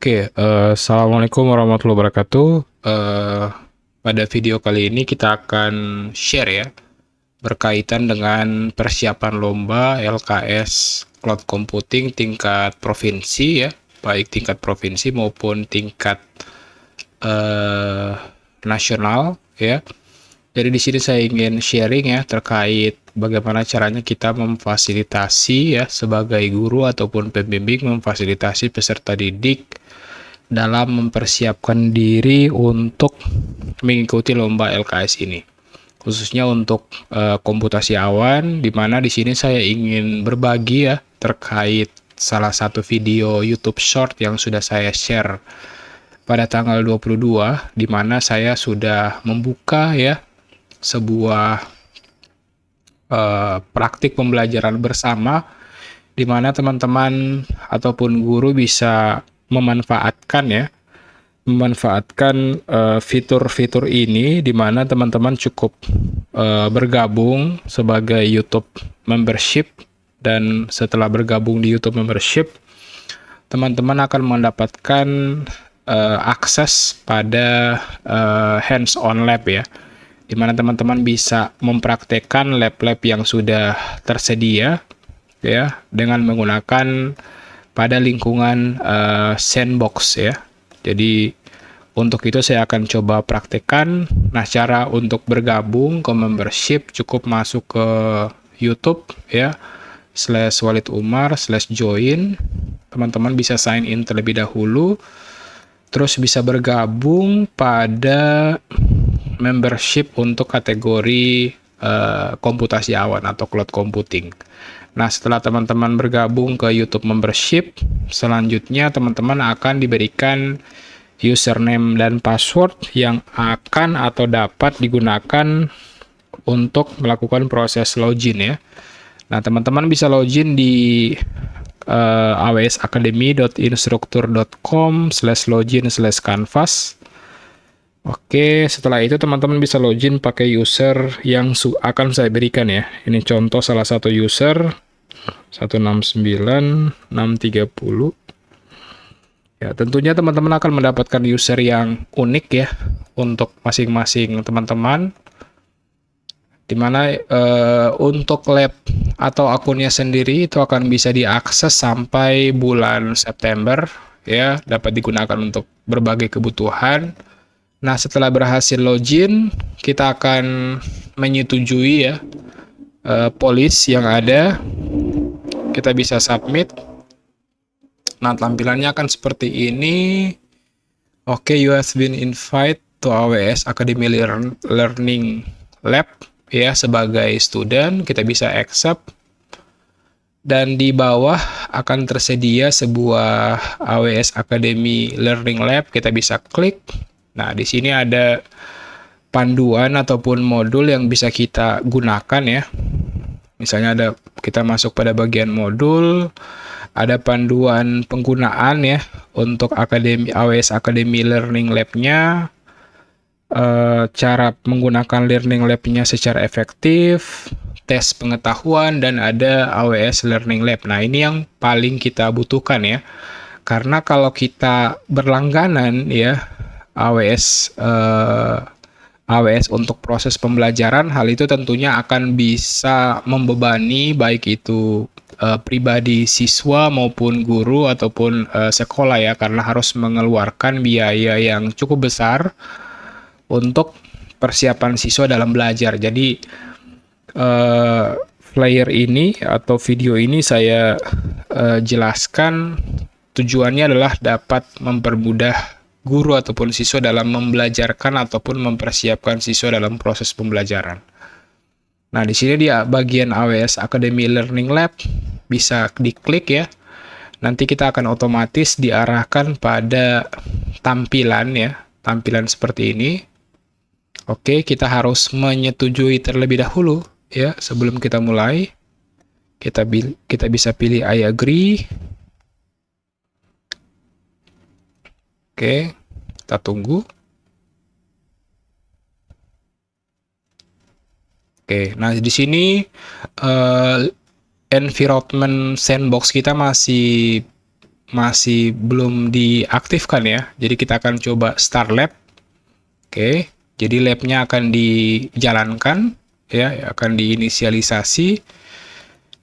Assalamualaikum warahmatullahi wabarakatuh. Pada video kali ini kita akan share ya, berkaitan dengan persiapan lomba LKS Cloud Computing tingkat provinsi ya, baik tingkat provinsi maupun tingkat nasional ya. Jadi di sini saya ingin sharing ya terkait bagaimana caranya kita memfasilitasi ya sebagai guru ataupun pembimbing memfasilitasi peserta didik dalam mempersiapkan diri untuk mengikuti lomba LKS ini. Khususnya untuk komputasi awan, di mana di sini saya ingin berbagi ya terkait salah satu video YouTube Short yang sudah saya share pada tanggal 22, di mana saya sudah membuka ya sebuah praktik pembelajaran bersama, di mana teman-teman ataupun guru bisa memanfaatkan fitur-fitur ini, di mana teman-teman cukup bergabung sebagai YouTube membership, dan setelah bergabung di YouTube membership, teman-teman akan mendapatkan akses pada hands-on lab ya, di mana teman-teman bisa mempraktekkan lab-lab yang sudah tersedia ya dengan menggunakan pada lingkungan sandbox ya. Jadi untuk itu saya akan coba praktekkan. Nah, cara untuk bergabung ke membership cukup masuk ke YouTube ya, /WalidUmar/join. Teman-teman bisa sign in terlebih dahulu, terus bisa bergabung pada membership untuk kategori komputasi awan atau cloud computing. Nah, setelah teman-teman bergabung ke YouTube membership, selanjutnya teman-teman akan diberikan username dan password yang akan atau dapat digunakan untuk melakukan proses login ya. Nah, teman-teman bisa login di awsacademy.instruktur.com/login/canvas. Oke, setelah itu teman-teman bisa login pakai user yang akan saya berikan ya. Ini contoh salah satu user 169.630. Ya, tentunya teman-teman akan mendapatkan user yang unik ya untuk masing-masing teman-teman. Dimana untuk lab atau akunnya sendiri itu akan bisa diakses sampai bulan September ya, dapat digunakan untuk berbagai kebutuhan. Nah, setelah berhasil login, kita akan menyetujui ya polis yang ada. Kita bisa submit. Nah, tampilannya akan seperti ini. Oke, you have been invited to AWS Academy Learning Lab ya sebagai student. Kita bisa accept. Dan di bawah akan tersedia sebuah AWS Academy Learning Lab. Kita bisa klik. Nah, di sini ada panduan ataupun modul yang bisa kita gunakan ya. Misalnya kita masuk pada bagian modul, ada panduan penggunaan ya untuk AWS Academy Learning Lab-nya, cara menggunakan Learning Lab-nya secara efektif, tes pengetahuan, dan ada AWS Learning Lab. Nah, ini yang paling kita butuhkan ya. Karena kalau kita berlangganan ya, AWS untuk proses pembelajaran, hal itu tentunya akan bisa membebani baik itu pribadi siswa maupun guru ataupun sekolah ya, karena harus mengeluarkan biaya yang cukup besar untuk persiapan siswa dalam belajar. Jadi flyer ini atau video ini saya jelaskan tujuannya adalah dapat mempermudah guru ataupun siswa dalam membelajarkan ataupun mempersiapkan siswa dalam proses pembelajaran. Nah, di sini di bagian AWS Academy Learning Lab bisa diklik ya. Nanti kita akan otomatis diarahkan pada tampilan seperti ini. Oke, kita harus menyetujui terlebih dahulu ya sebelum kita mulai. Kita bisa pilih I agree. Oke, kita tunggu. Oke, nah di sini environment sandbox kita masih masih belum diaktifkan ya. Jadi kita akan coba start lab. Oke, jadi labnya akan dijalankan ya, akan diinisialisasi.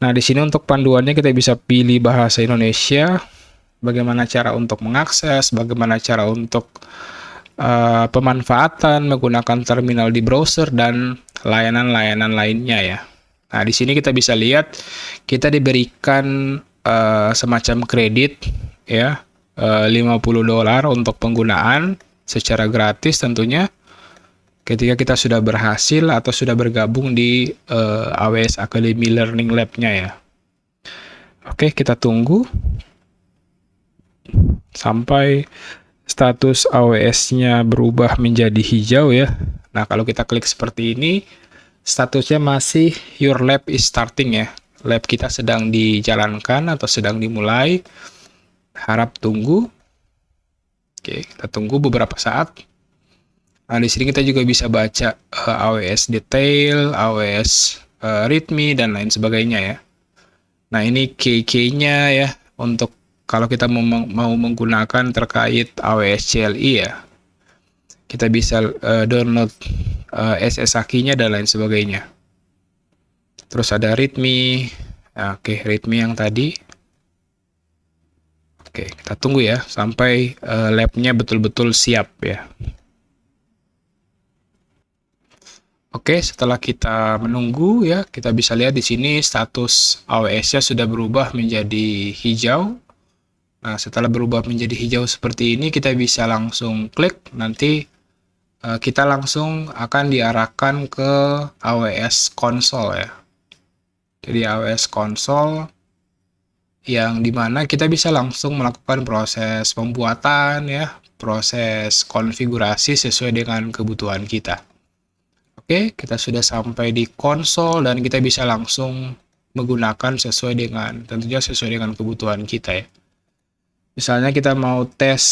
Nah, di sini untuk panduannya kita bisa pilih bahasa Indonesia, bagaimana cara untuk mengakses, bagaimana cara untuk pemanfaatan menggunakan terminal di browser dan layanan-layanan lainnya ya. Nah, di sini kita bisa lihat kita diberikan semacam kredit ya, $50 untuk penggunaan secara gratis tentunya. Ketika kita sudah berhasil atau sudah bergabung di AWS Academy Learning Lab-nya ya. Oke, kita tunggu sampai status AWS-nya berubah menjadi hijau ya. Nah, kalau kita klik seperti ini, statusnya masih your lab is starting ya. Lab kita sedang dijalankan atau sedang dimulai. Harap tunggu. Oke, kita tunggu beberapa saat. Nah, di sini kita juga bisa baca AWS detail, AWS readme, dan lain sebagainya ya. Nah, ini KK-nya ya, untuk kalau kita mau menggunakan terkait AWS CLI ya. Kita bisa download SSH-nya dan lain sebagainya. Terus ada readme. Nah, oke, readme yang tadi. Oke, kita tunggu ya, sampai lab-nya betul-betul siap ya. Oke, setelah kita menunggu ya, kita bisa lihat di sini status AWS-nya sudah berubah menjadi hijau. Nah, setelah berubah menjadi hijau seperti ini, kita bisa langsung klik. Nanti kita langsung akan diarahkan ke AWS Console ya. Jadi AWS Console yang dimana kita bisa langsung melakukan proses pembuatan ya, proses konfigurasi sesuai dengan kebutuhan kita. Oke, kita sudah sampai di konsol dan kita bisa langsung menggunakan tentunya sesuai dengan kebutuhan kita ya. Misalnya kita mau tes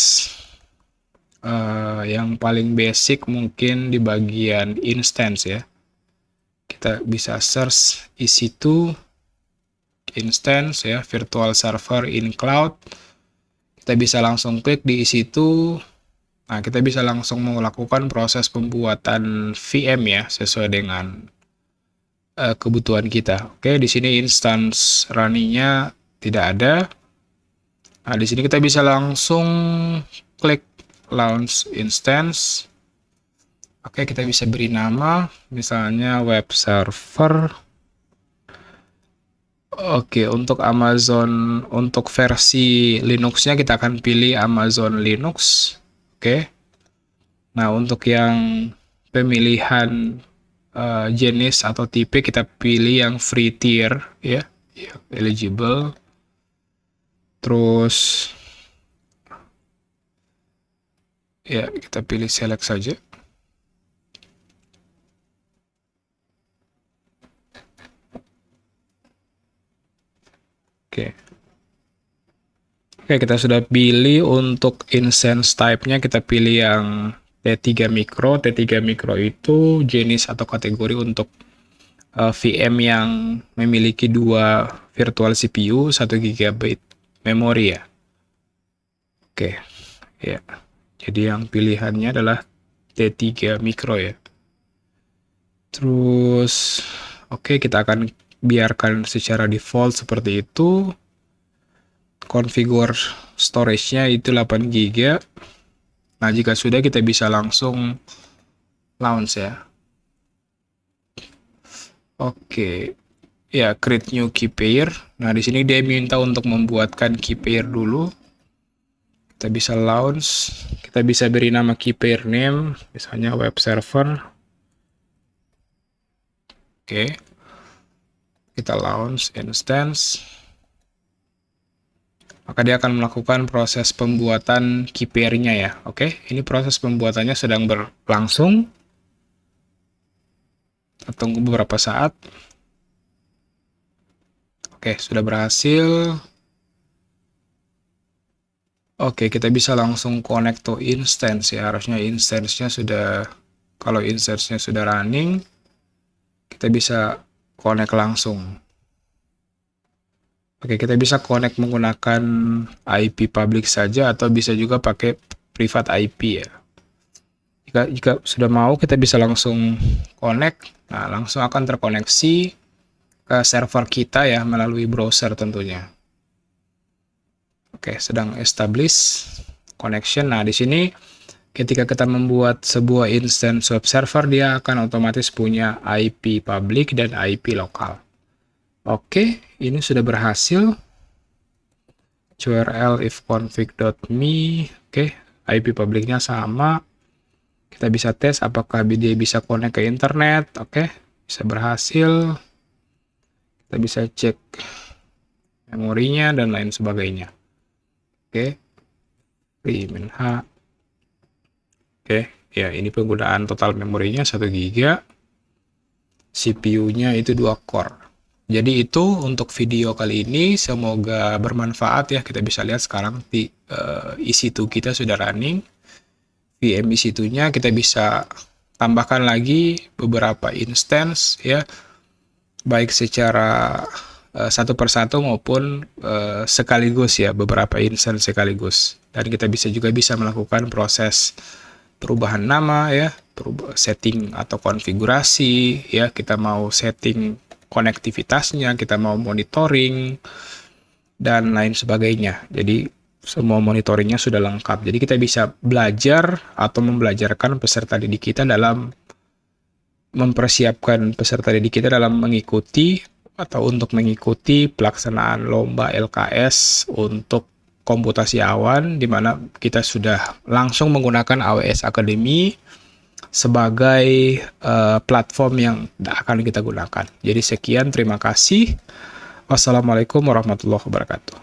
yang paling basic mungkin di bagian instance ya. Kita bisa search EC2 instance ya, virtual server in cloud. Kita bisa langsung klik di EC2. Nah, kita bisa langsung melakukan proses pembuatan VM ya, sesuai dengan kebutuhan kita. Oke, di sini instance running-nya tidak ada. Nah, di sini kita bisa langsung klik launch instance. Oke, kita bisa beri nama, misalnya web server. Oke, untuk Amazon, untuk versi Linux-nya kita akan pilih Amazon Linux. Oke. Nah, untuk yang pemilihan jenis atau tipe kita pilih yang free tier ya, eligible. Terus ya, kita pilih select saja. Oke. Oke, kita sudah pilih untuk instance type-nya, kita pilih yang T3 Micro. T3 Micro itu jenis atau kategori untuk VM yang memiliki 2 virtual CPU, 1 GB memori ya. Oke, ya. Jadi yang pilihannya adalah T3 Micro ya. Terus, oke, kita akan biarkan secara default seperti itu. Configure storage-nya itu 8 GB. Nah, jika sudah kita bisa langsung launch ya. Oke. Ya, create new key pair. Nah, di sini dia minta untuk membuatkan key pair dulu. Kita bisa launch. Kita bisa beri nama key pair name, misalnya web server. Oke. Kita launch instance. Maka dia akan melakukan proses pembuatan key pair-nya ya. Oke, ini proses pembuatannya sedang berlangsung. Kita tunggu beberapa saat. Oke, sudah berhasil. Oke, kita bisa langsung connect to instance ya. Harusnya instance-nya sudah, kalau instance-nya sudah running, kita bisa connect langsung. Oke, kita bisa connect menggunakan IP public saja atau bisa juga pakai private IP ya. Jika sudah mau, kita bisa langsung connect. Nah, langsung akan terkoneksi ke server kita ya melalui browser tentunya. Oke, sedang establish connection. Nah, di sini ketika kita membuat sebuah instance web server, dia akan otomatis punya IP public dan IP lokal. Oke, ini sudah berhasil. curl ifconfig.me. Oke, IP publiknya sama. Kita bisa tes apakah dia bisa connect ke internet. Oke, bisa berhasil. Kita bisa cek memorinya dan lain sebagainya. Oke, -h. Oke, ya ini penggunaan total memorinya 1 GB. CPU-nya itu 2 core. Jadi itu untuk video kali ini, semoga bermanfaat ya. Kita bisa lihat sekarang di EC2 kita sudah running. VM EC2-nya kita bisa tambahkan lagi beberapa instance ya, baik secara satu persatu maupun sekaligus ya, beberapa instance sekaligus. Dan kita juga bisa melakukan proses perubahan nama ya, setting atau konfigurasi ya, kita mau setting konektivitasnya, kita mau monitoring dan lain sebagainya. Jadi semua monitoringnya sudah lengkap. Jadi kita bisa belajar atau membelajarkan peserta didik kita dalam mempersiapkan peserta didik kita dalam mengikuti atau untuk mengikuti pelaksanaan lomba LKS untuk komputasi awan, di mana kita sudah langsung menggunakan AWS Academy sebagai platform yang akan kita gunakan. Jadi sekian, terima kasih. Wassalamualaikum warahmatullahi wabarakatuh.